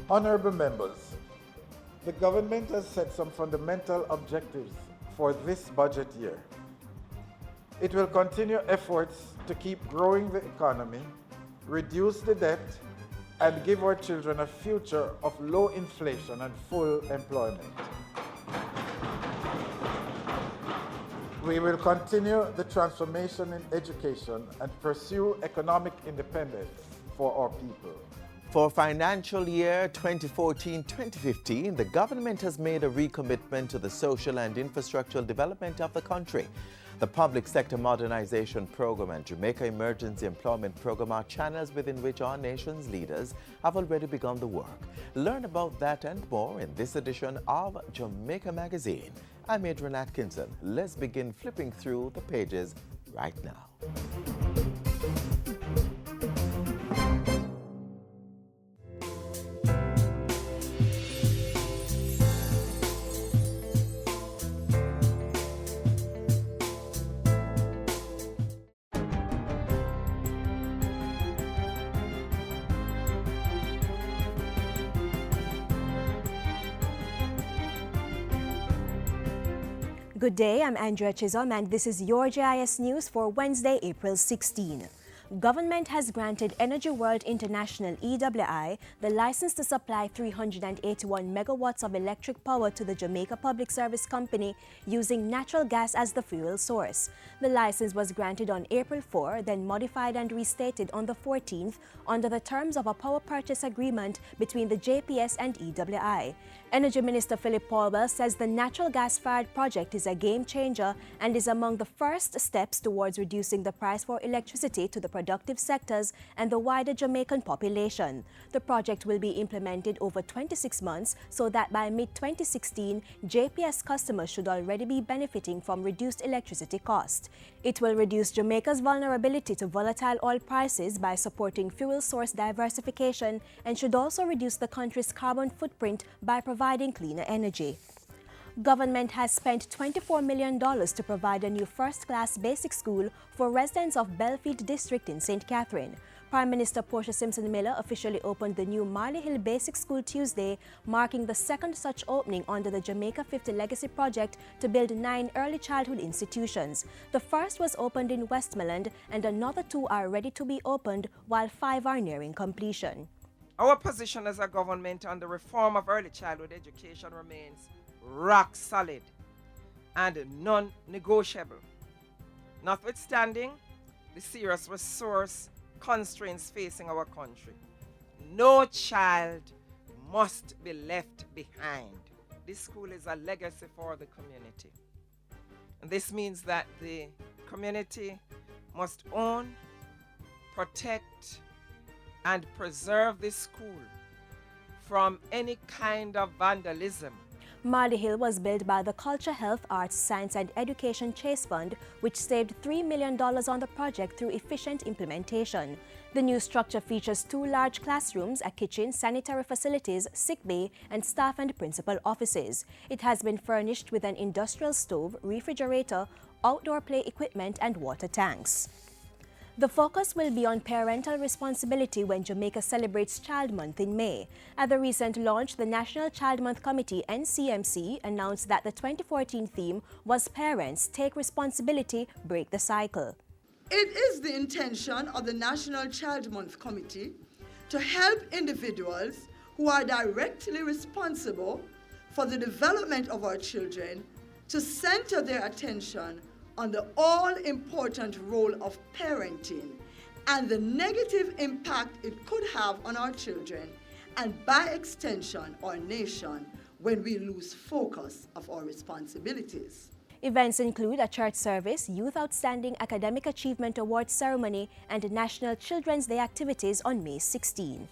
Honorable members, the government has set some fundamental objectives for this budget year. It will continue efforts to keep growing the economy, reduce the debt, and give our children a future of low inflation and full employment. We will continue the transformation in education and pursue economic independence for our people. For financial year 2014-2015, the government has made a recommitment to the social and infrastructural development of the country. The Public Sector Modernization Program and Jamaica Emergency Employment Program are channels within which our nation's leaders have already begun the work. Learn about that and more in this edition of Jamaica Magazine. I'm Adrian Atkinson. Let's begin flipping through the pages right now. Good day, I'm Andrea Chisholm and this is your JIS News for Wednesday, April 16. Government has granted Energy World International EWI the license to supply 381 megawatts of electric power to the Jamaica Public Service Company using natural gas as the fuel source. The license was granted on April 4, then modified and restated on the 14th under the terms of a power purchase agreement between the JPS and EWI. Energy Minister Philip Paulwell says the natural gas-fired project is a game changer and is among the first steps towards reducing the price for electricity to the productive sectors and the wider Jamaican population. The project will be implemented over 26 months so that by mid-2016, JPS customers should already be benefiting from reduced electricity costs. It will reduce Jamaica's vulnerability to volatile oil prices by supporting fuel source diversification and should also reduce the country's carbon footprint by providing cleaner energy. Government has spent $24 million to provide a new first-class basic school for residents of Belfield District in St. Catherine. Prime Minister Portia Simpson Miller officially opened the new Marley Hill Basic School Tuesday, marking the second such opening under the Jamaica 50 Legacy Project to build 9 early childhood institutions. The first was opened in Westmoreland and another 2 are ready to be opened, while 5 are nearing completion. Our position as a government on the reform of early childhood education remains rock solid and non-negotiable. Notwithstanding the serious resource constraints facing our country, no child must be left behind. This school is a legacy for the community. And this means that the community must own, protect, and preserve this school from any kind of vandalism. Marley Hill was built by the Culture, Health, Arts, Science and Education Chase Fund, which saved $3 million on the project through efficient implementation. The new structure features 2 large classrooms, a kitchen, sanitary facilities, sick bay, and staff and principal offices. It has been furnished with an industrial stove, refrigerator, outdoor play equipment, and water tanks. The focus will be on parental responsibility when Jamaica celebrates Child Month in May. At the recent launch, the National Child Month Committee, NCMC, announced that the 2014 theme was Parents, Take Responsibility, Break the Cycle. It is the intention of the National Child Month Committee to help individuals who are directly responsible for the development of our children to center their attention on the all-important role of parenting and the negative impact it could have on our children and, by extension, our nation when we lose focus of our responsibilities. Events include a church service, Youth Outstanding Academic Achievement Award ceremony, and National Children's Day activities on May 16.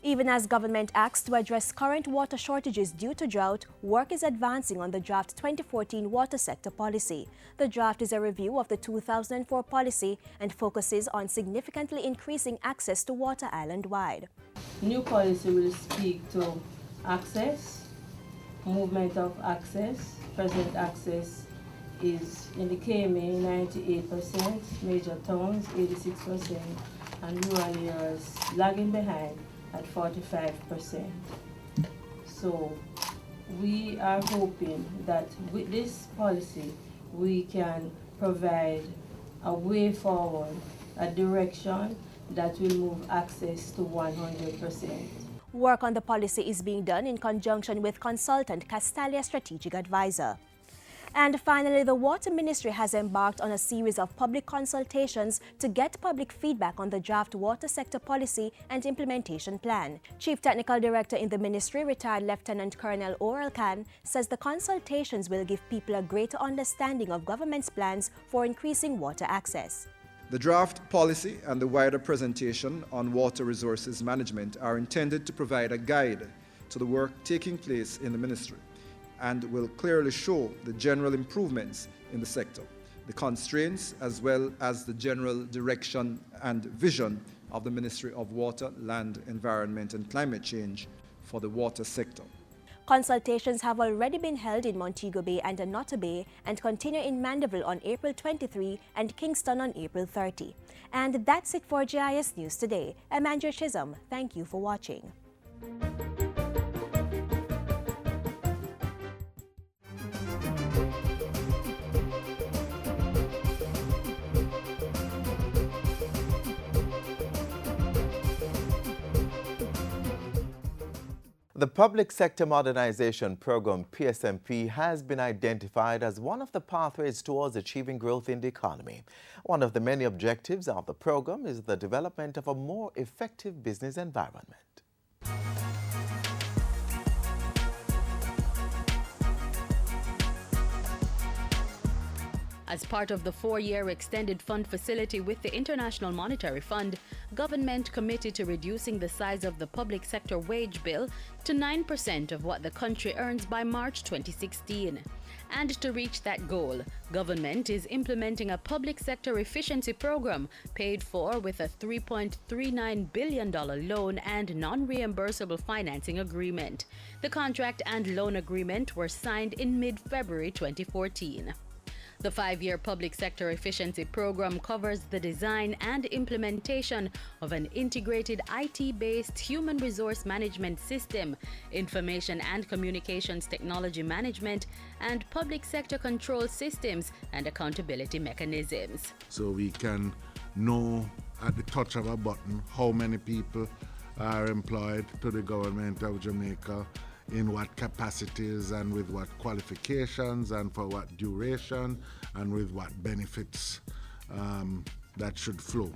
Even as government acts to address current water shortages due to drought, work is advancing on the draft 2014 water sector policy. The draft is a review of the 2004 policy and focuses on significantly increasing access to water island-wide. New policy will speak to access, movement of access. Present access is in the KMA 98%, major towns 86%, and rural areas lagging behind at 45%. So we are hoping that with this policy we can provide a way forward, a direction that will move access to 100%. Work on the policy is being done in conjunction with consultant Castalia Strategic Advisor. And finally, the Water Ministry has embarked on a series of public consultations to get public feedback on the draft water sector policy and implementation plan. Chief Technical Director in the Ministry, retired Lieutenant Colonel Oral Khan, says the consultations will give people a greater understanding of government's plans for increasing water access. The draft policy and the wider presentation on water resources management are intended to provide a guide to the work taking place in the ministry and will clearly show the general improvements in the sector, the constraints, as well as the general direction and vision of the Ministry of Water, Land, Environment and Climate Change for the water sector. Consultations have already been held in Montego Bay and Anotta Bay and continue in Mandeville on April 23 and Kingston on April 30. And that's it for GIS News today. I'm Andrea Chisholm. Thank you for watching. The Public Sector Modernization Program, PSMP, has been identified as one of the pathways towards achieving growth in the economy. One of the many objectives of the program is the development of a more effective business environment. As part of the 4-year extended fund facility with the International Monetary Fund, government committed to reducing the size of the public sector wage bill to 9% of what the country earns by March 2016. And to reach that goal, government is implementing a public sector efficiency program paid for with a $3.39 billion loan and non-reimbursable financing agreement. The contract and loan agreement were signed in mid-February 2014. The 5-year public sector efficiency program covers the design and implementation of an integrated IT-based human resource management system, information and communications technology management, and public sector control systems and accountability mechanisms. So we can know at the touch of a button how many people are employed to the government of Jamaica, in what capacities and with what qualifications and for what duration and with what benefits that should flow.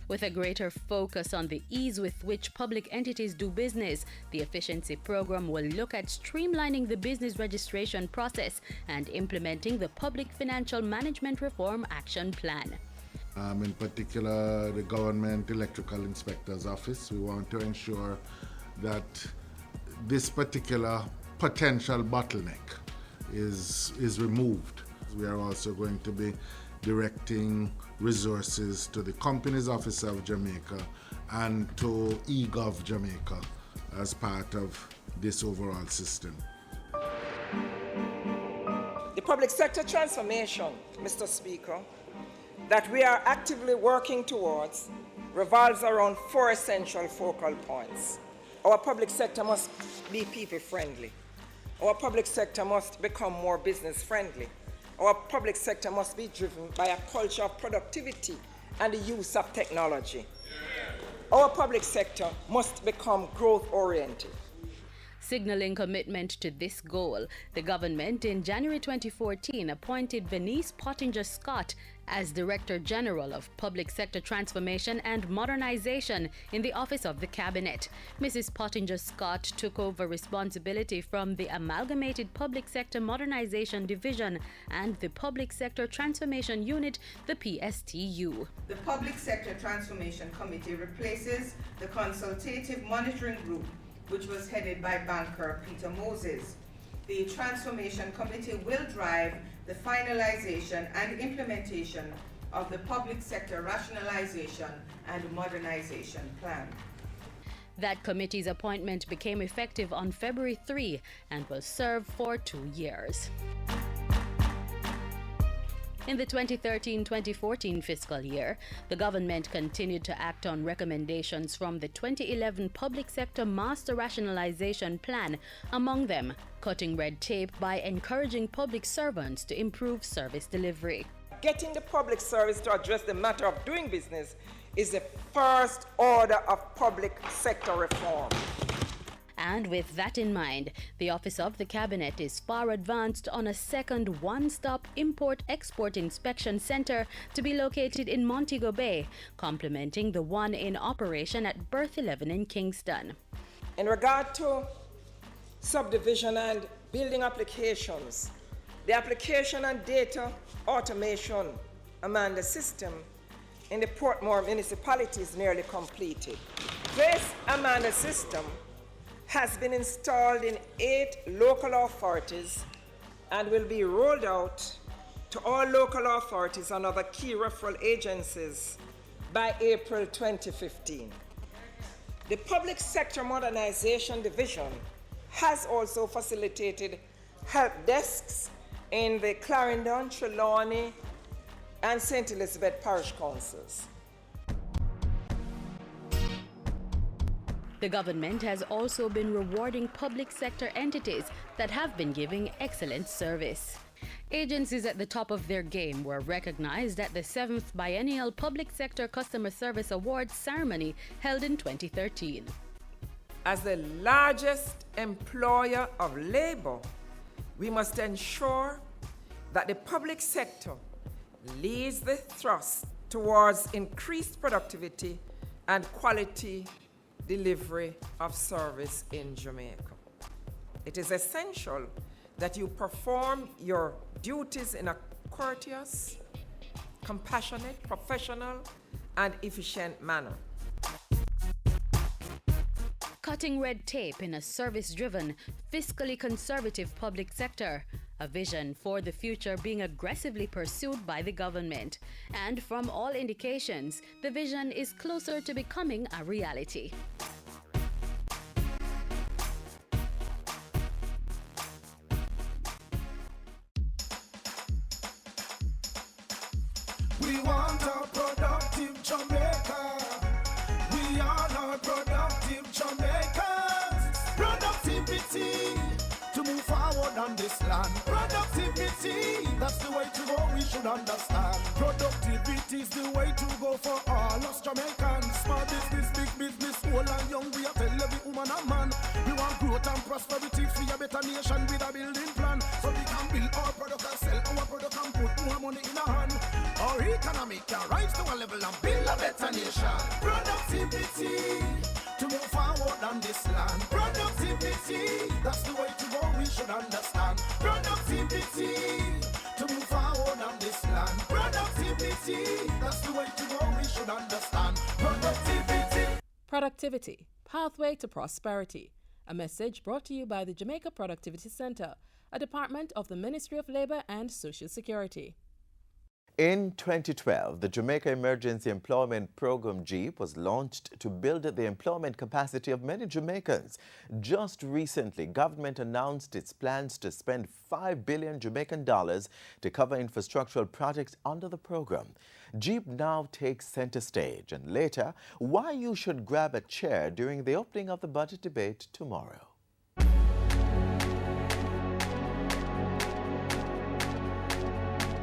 With a greater focus on the ease with which public entities do business, the efficiency program will look at streamlining the business registration process and implementing the Public Financial Management Reform Action Plan. In particular, the Government Electrical Inspector's Office, we want to ensure that this particular potential bottleneck is removed. We are also going to be directing resources to the Companies Office of Jamaica and to eGov Jamaica as part of this overall system. The public sector transformation, Mr. Speaker, that we are actively working towards revolves around 4 essential focal points. Our public sector must be people-friendly. Our public sector must become more business-friendly. Our public sector must be driven by a culture of productivity and the use of technology. Our public sector must become growth-oriented. Signaling commitment to this goal, the government in January 2014 appointed Venice Pottinger-Scott as Director General of Public Sector Transformation and Modernization in the Office of the Cabinet. Mrs. Pottinger-Scott took over responsibility from the Amalgamated Public Sector Modernization Division and the Public Sector Transformation Unit, the PSTU. The Public Sector Transformation Committee replaces the Consultative Monitoring Group, which was headed by banker Peter Moses. The Transformation Committee will drive the finalization and implementation of the Public Sector Rationalization and Modernization Plan. That committee's appointment became effective on February 3 and will serve for 2 years. In the 2013-2014 fiscal year, the government continued to act on recommendations from the 2011 Public Sector Master Rationalization Plan, among them cutting red tape by encouraging public servants to improve service delivery. Getting the public service to address the matter of doing business is the first order of public sector reform. And with that in mind, the Office of the Cabinet is far advanced on a second one-stop import-export inspection center to be located in Montego Bay, complementing the one in operation at Berth 11 in Kingston. In regard to subdivision and building applications, the application and data automation Amanda system in the Portmore municipality is nearly completed. This Amanda system has been installed in 8 local authorities and will be rolled out to all local authorities and other key referral agencies by April 2015. The Public Sector Modernization Division has also facilitated help desks in the Clarendon, Trelawney, and St. Elizabeth Parish Councils. The government has also been rewarding public sector entities that have been giving excellent service. Agencies at the top of their game were recognized at the 7th Biennial Public Sector Customer Service Awards ceremony held in 2013. As the largest employer of labor, we must ensure that the public sector leads the thrust towards increased productivity and quality delivery of service in Jamaica. It is essential that you perform your duties in a courteous, compassionate, professional, and efficient manner. Cutting red tape in a service-driven, fiscally conservative public sector, a vision for the future being aggressively pursued by the government. And from all indications, the vision is closer to becoming a reality. We want a productive Jamaica. We are not productive Jamaicans. Productivity to move forward on this land. Productivity, that's the way to go, we should understand. Productivity is the way to go for all us Jamaicans. Small business, big business, old and young, we are tell every woman and man. We want growth and prosperity for a better nation with a building plan. So we can build our product and sell our product and put more money in our hand. Our economy can rise to a level and build a better nation. Productivity to move forward on this land. Productivity, that's the way to go, we should understand. Productivity to move forward on this land. Productivity, that's the way to go, we should understand. Productivity. Productivity, pathway to prosperity. A message brought to you by the Jamaica Productivity Center, a department of the Ministry of Labor and Social Security. In 2012, the Jamaica Emergency Employment Program JEEP was launched to build the employment capacity of many Jamaicans. Just recently, government announced its plans to spend $5 billion Jamaican dollars to cover infrastructural projects under the program. JEEP now takes center stage, and later, why you should grab a chair during the opening of the budget debate tomorrow.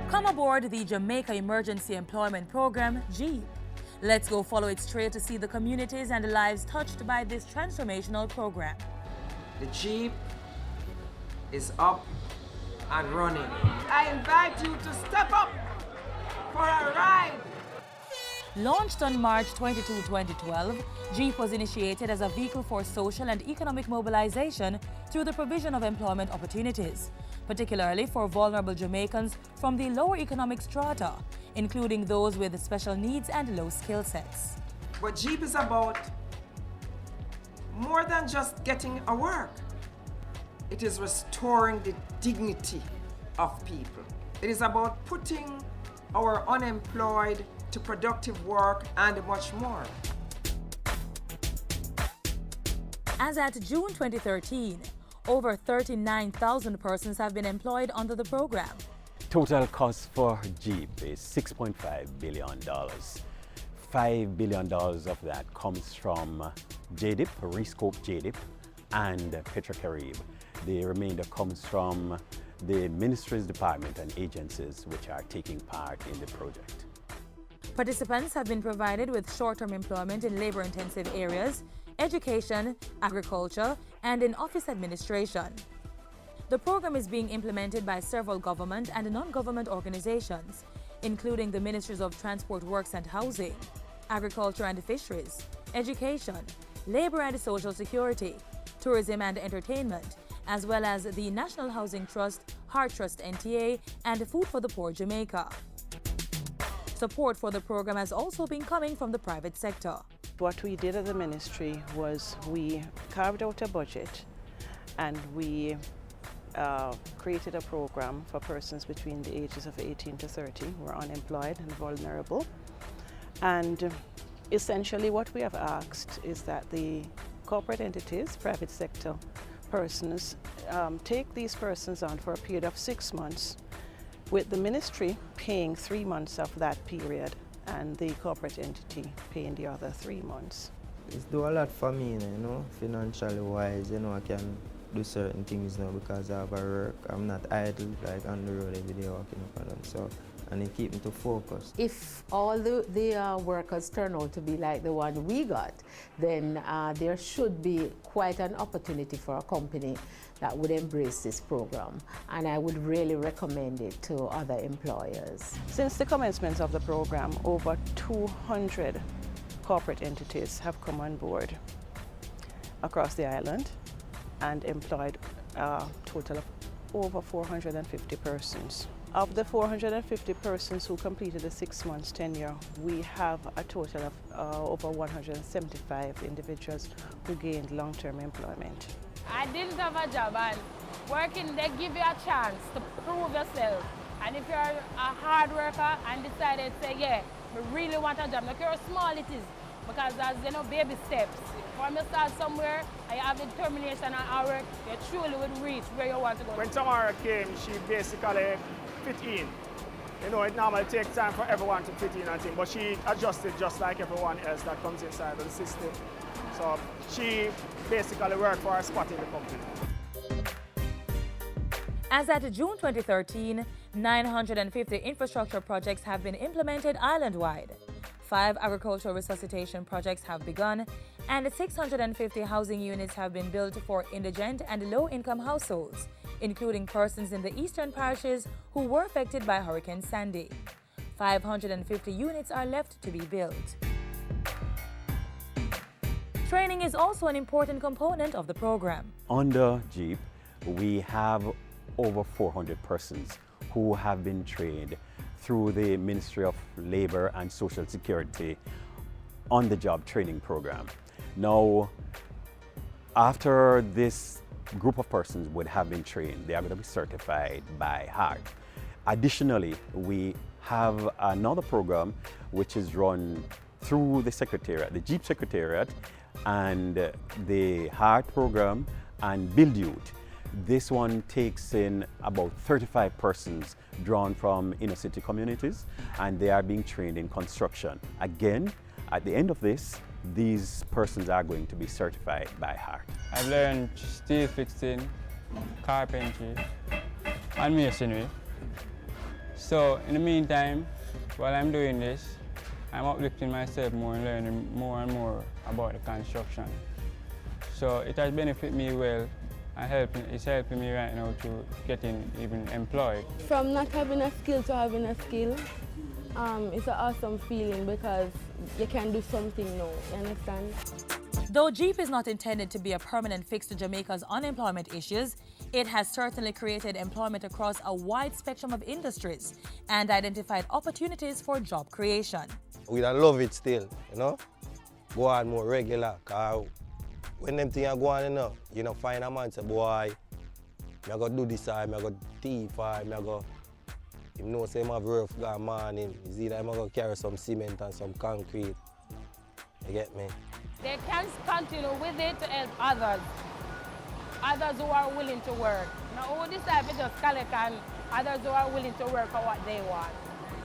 Come aboard the Jamaica Emergency Employment Program, JEEP. Let's go follow its trail to see the communities and the lives touched by this transformational program. The Jeep is up and running. I invite you to step up for a ride. Launched on March 22, 2012, JEEP was initiated as a vehicle for social and economic mobilization through the provision of employment opportunities, particularly for vulnerable Jamaicans from the lower economic strata, including those with special needs and low skill sets. But JEEP is about more than just getting a work. It is restoring the dignity of people. It is about putting our unemployed to productive work and much more. As at June 2013, over 39,000 persons have been employed under the program. Total cost for Jeep is $6.5 billion. $5 billion of that comes from JDIP, Rescope JDIP, and Petrocaribe. The remainder comes from the ministries, department, and agencies which are taking part in the project. Participants have been provided with short-term employment in labor-intensive areas, education, agriculture, and in office administration. The program is being implemented by several government and non-government organizations, including the Ministries of Transport Works and Housing, Agriculture and Fisheries, Education, Labor and Social Security, Tourism and Entertainment, as well as the National Housing Trust, Heart Trust NTA, and Food for the Poor Jamaica. Support for the program has also been coming from the private sector. What we did at the ministry was we carved out a budget and we created a program for persons between the ages of 18 to 30 who are unemployed and vulnerable. And essentially what we have asked is that the corporate entities, private sector persons, take these persons on for a period of 6 months, with the ministry paying 3 months of that period and the corporate entity paying the other 3 months. It's do a lot for me, you know, financially wise, you know, I can do certain things now because I have a work. I'm not idle, like on the road every day walking up and down, so, and it keeps me to focus. If all the workers turn out to be like the one we got, then there should be quite an opportunity for a company that would embrace this program, and I would really recommend it to other employers. Since the commencement of the program, over 200 corporate entities have come on board across the island and employed a total of over 450 persons. Of the 450 persons who completed the 6 months tenure, we have a total of over 175 individuals who gained long-term employment. I didn't have a job, and working, they give you a chance to prove yourself. And if you're a hard worker and decided to say, yeah, I really want a job, look how small it is, because as you know, baby steps. When you start somewhere and you have the determination and hard work, you truly will reach where you want to go. When Tamara came, she basically fit in. You know, it normally takes time for everyone to fit in and things, but she adjusted just like everyone else that comes inside of the system. So she basically worked for her spot in the company. As at June 2013, 950 infrastructure projects have been implemented island-wide. 5 agricultural resuscitation projects have begun, and 650 housing units have been built for indigent and low-income households, including persons in the eastern parishes who were affected by Hurricane Sandy. 550 units are left to be built. Training is also an important component of the program. Under Jeep, we have over 400 persons who have been trained through the Ministry of Labor and Social Security on-the-job training program. Now, after this group of persons would have been trained, they are going to be certified by HEART. Additionally, we have another program which is run through the Secretariat, the Jeep Secretariat, and the HEART program and Build Youth. This one takes in about 35 persons drawn from inner city communities, and they are being trained in construction. Again, at the end of this, these persons are going to be certified by HEART. I've learned steel fixing, carpentry, and masonry. So in the meantime, while I'm doing this, I'm uplifting myself more and learning more and more about the construction. So it has benefited me well, and it's helping me right now to getting even employed. From not having a skill to having a skill, it's an awesome feeling because you can do something now, you understand? Though Jeep is not intended to be a permanent fix to Jamaica's unemployment issues, it has certainly created employment across a wide spectrum of industries and identified opportunities for job creation. We don't love it still, you know? Go on more regular, because when them things are going on, you know, find a man say, boy, I go do this side, I go thief, I go, you know, say I have rough gone morning, it's either I go carry some cement and some concrete, you get me? They can continue with it to help others who are willing to work. Now, who decide to just collect and others who are willing to work for what they want.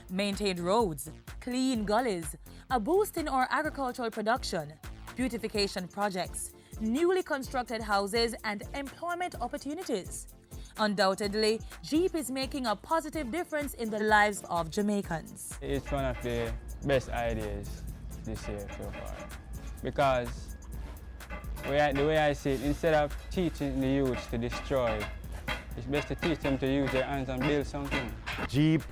Maintained roads, clean gullies, a boost in our agricultural production, beautification projects, newly constructed houses and employment opportunities. Undoubtedly, Jeep is making a positive difference in the lives of Jamaicans. It's one of the best ideas this year so far because the way I see it, instead of teaching the youth to destroy, it's best to teach them to use their hands and build something. Jeep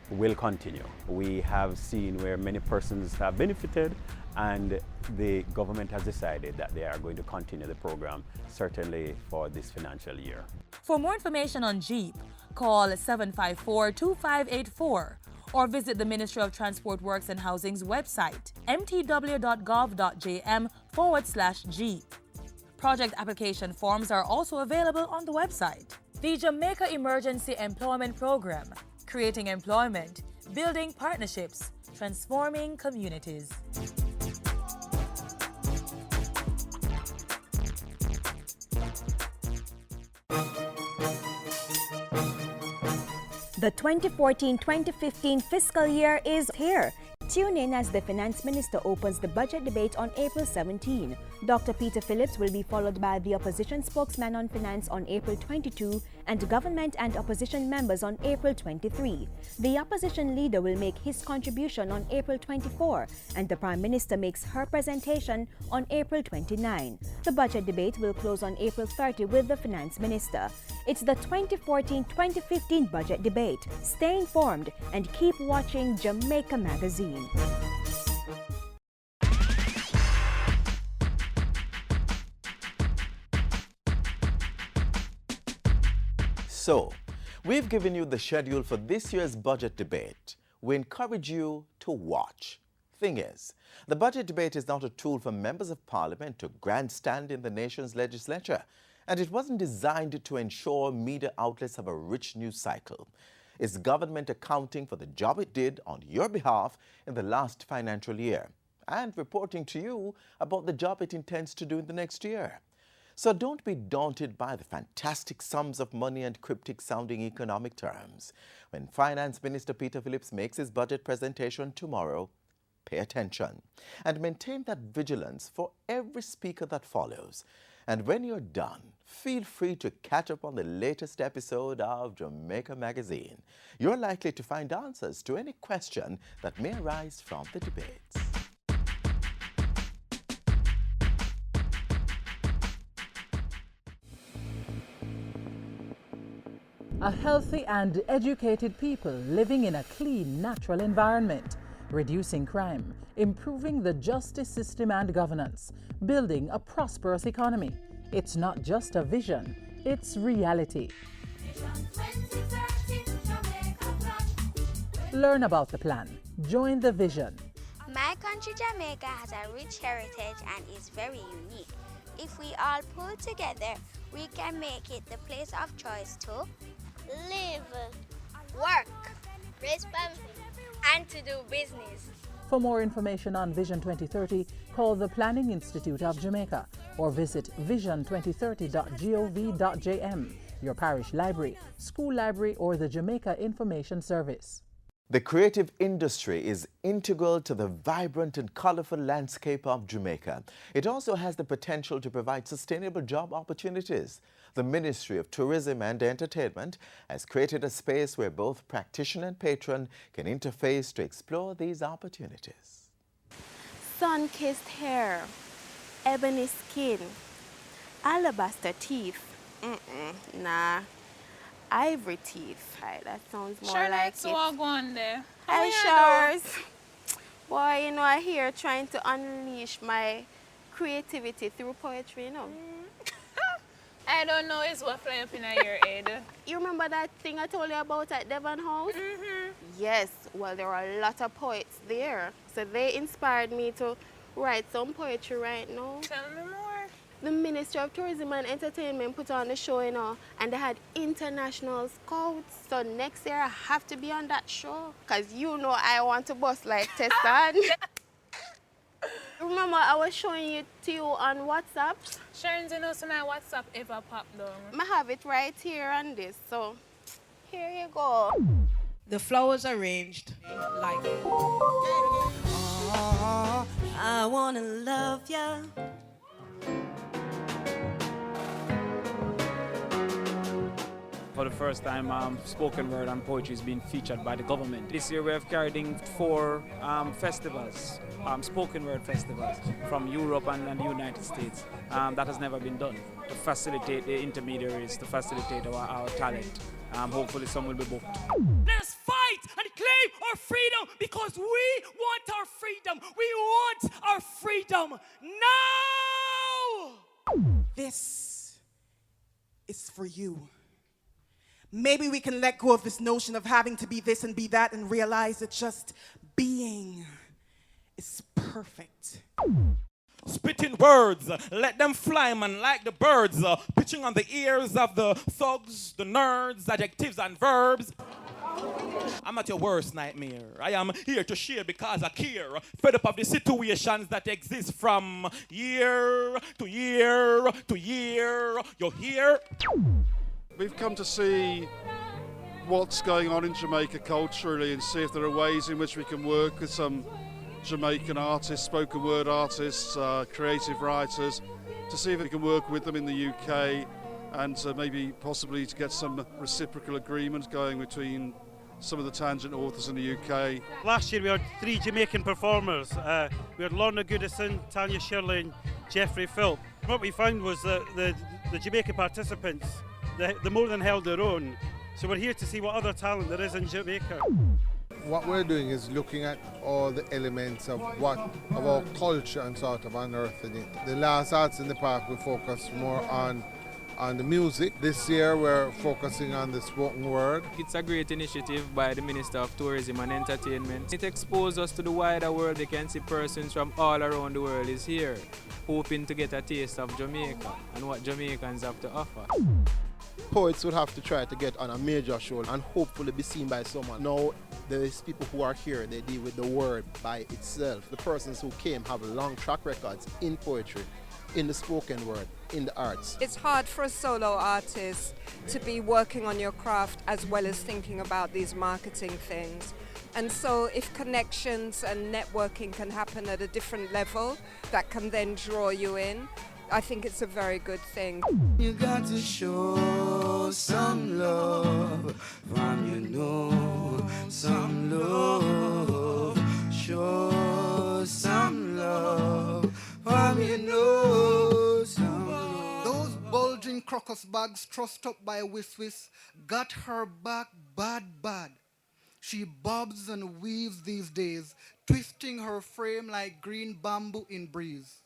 will continue. We have seen where many persons have benefited, and the government has decided that they are going to continue the program, certainly for this financial year. For more information on Jeep, call 754-2584 or visit the Ministry of Transport Works and Housing's website, mtw.gov.jm/Jeep. Project application forms are also available on the website. The Jamaica Emergency Employment Program, creating employment, building partnerships, transforming communities. The 2014-2015 fiscal year is here. Tune in as the Finance Minister opens the budget debate on April 17. Dr. Peter Phillips will be followed by the opposition spokesman on finance on April 22 and government and opposition members on April 23. The opposition leader will make his contribution on April 24 and the Prime Minister makes her presentation on April 29. The budget debate will close on April 30 with the Finance Minister. It's the 2014-2015 budget debate. Stay informed and keep watching Jamaica Magazine. So, we've given you the schedule for this year's budget debate. We encourage you to watch. Thing is, the budget debate is not a tool for members of parliament to grandstand in the nation's legislature, and it wasn't designed to ensure media outlets have a rich news cycle. It's government accounting for the job it did on your behalf in the last financial year and reporting to you about the job it intends to do in the next year. So don't be daunted by the fantastic sums of money and cryptic-sounding economic terms. When Finance Minister Peter Phillips makes his budget presentation tomorrow, pay attention and maintain that vigilance for every speaker that follows. And when you're done, feel free to catch up on the latest episode of Jamaica Magazine. You're likely to find answers to any question that may arise from the debates. A healthy and educated people living in a clean, natural environment, reducing crime, improving the justice system and governance, building a prosperous economy. It's not just a vision, it's reality. Learn about the plan. Join the vision. My country, Jamaica, has a rich heritage and is very unique. If we all pull together, we can make it the place of choice to live, work, raise family, and to do business. For more information on Vision 2030, call the Planning Institute of Jamaica or visit vision2030.gov.jm, your parish library, school library, or the Jamaica Information Service. The creative industry is integral to the vibrant and colorful landscape of Jamaica. It also has the potential to provide sustainable job opportunities. The Ministry of Tourism and Entertainment has created a space where both practitioner and patron can interface to explore these opportunities. Sun-kissed hair, ebony skin, alabaster teeth, nah, ivory teeth. Right, that sounds more like that's it. all going there. Hi, Showers. Boy, you know, I'm here trying to unleash my creativity through poetry, you know. I don't know, it's what flying up in your head. You remember that thing I told you about at Devon House? Yes, well, there are a lot of poets there. So they inspired me to write some poetry right now. Tell me more. The Ministry of Tourism and Entertainment put on the show, you know, and they had international scouts. So next year I have to be on that show. Because you know I want to bust like Tessan. Remember, I was showing it to you on WhatsApp. Sharon, you know, so my WhatsApp ever popped down. I have it right here on this, so Here you go. The flowers arranged like I wanna love ya. For the first time, spoken word and poetry is being featured by the government. This year we have carried in 4 festivals, spoken word festivals from Europe and the United States. That has never been done to facilitate the intermediaries, to facilitate our talent. Hopefully some will be booked. Let's fight and claim our freedom because we want our freedom. We want our freedom now! This is for you. Maybe we can let go of this notion of having to be this and be that and realize that just being is perfect. Spitting words, let them fly, man, like the birds. Pitching on the ears of the thugs, the nerds, adjectives and verbs. I'm not your worst nightmare. I am here to share because I care. Fed up of the situations that exist from year to year to year. You're here. We've come to see what's going on in Jamaica culturally and see if there are ways in which we can work with some Jamaican artists, spoken word artists, creative writers, to see if we can work with them in the UK and maybe possibly to get some reciprocal agreement going between some of the tangent authors in the UK. Last year we had 3 Jamaican performers. We had Lorna Goodison, Tanya Shirley and Jeffrey Philp. What we found was that the Jamaican participants, they more than held their own. So we're here to see what other talent there is in Jamaica. What we're doing is looking at all the elements of our culture and sort of unearthing it. The last Arts in the Park we focused more on the music. This year we're focusing on the spoken word. It's a great initiative by the Minister of Tourism and Entertainment. It exposes us to the wider world. They can see persons from all around the world is here, hoping to get a taste of Jamaica and what Jamaicans have to offer. Poets would have to try to get on a major show and hopefully be seen by someone. Now there's people who are here, they deal with the word by itself. The persons who came have long track records in poetry, in the spoken word, in the arts. It's hard for a solo artist to be working on your craft as well as thinking about these marketing things. And so if connections and networking can happen at a different level, that can then draw you in. I think it's a very good thing. You got to show some love from some love. Show some love from some love. Those bulging crocus bags trussed up by Wiswis got her back bad. She bobs and weaves these days, twisting her frame like green bamboo in breeze.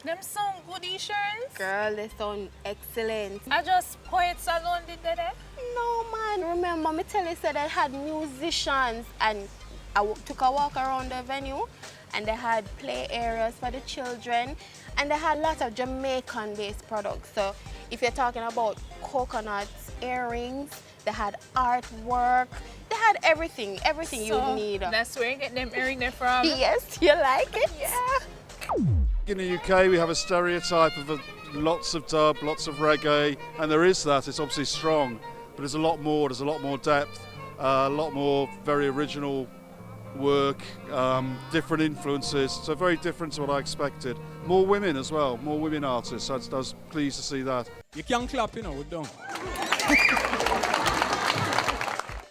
Them sound good, insurance? Girl, they sound excellent. I just poets alone did that? No, man. Remember, me tell you, said they had musicians, and I took a walk around the venue, and they had play areas for the children, and they had lots of Jamaican-based products. So if you're talking about coconuts, earrings, they had artwork, they had everything you need. That's where you get them earrings there from? Yes, you like it? Yeah. In the UK we have a stereotype of lots of dub, lots of reggae, and there is that, it's obviously strong, but there's a lot more depth, a lot more very original work, different influences, so very different to what I expected. More women as well, more women artists, I was pleased to see that. You can clap, you know, we're done.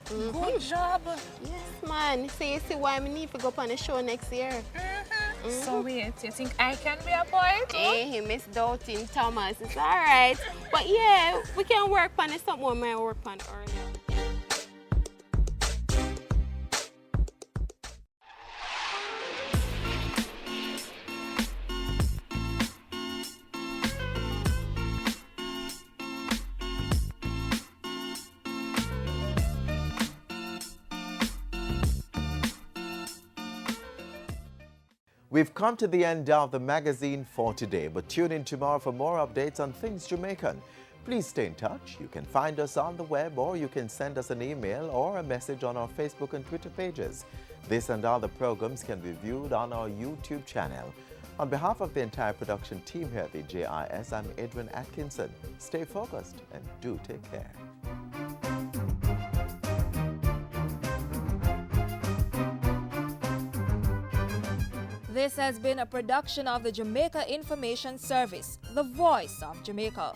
Good job. Yes, man. So you see why I need to go up on the show next year. So wait, you think I can be a poet? Hey, Miss Doubting Thomas, it's all right. But yeah, we can work on it. Something we might work on earlier. We've come to the end of the magazine for today, but tune in tomorrow for more updates on things Jamaican. Please stay in touch. You can find us on the web, or you can send us an email or a message on our Facebook and Twitter pages. This and other programs can be viewed on our YouTube channel. On behalf of the entire production team here at the JIS, I'm Edwin Atkinson. Stay focused and do take care. This has been a production of the Jamaica Information Service, the voice of Jamaica.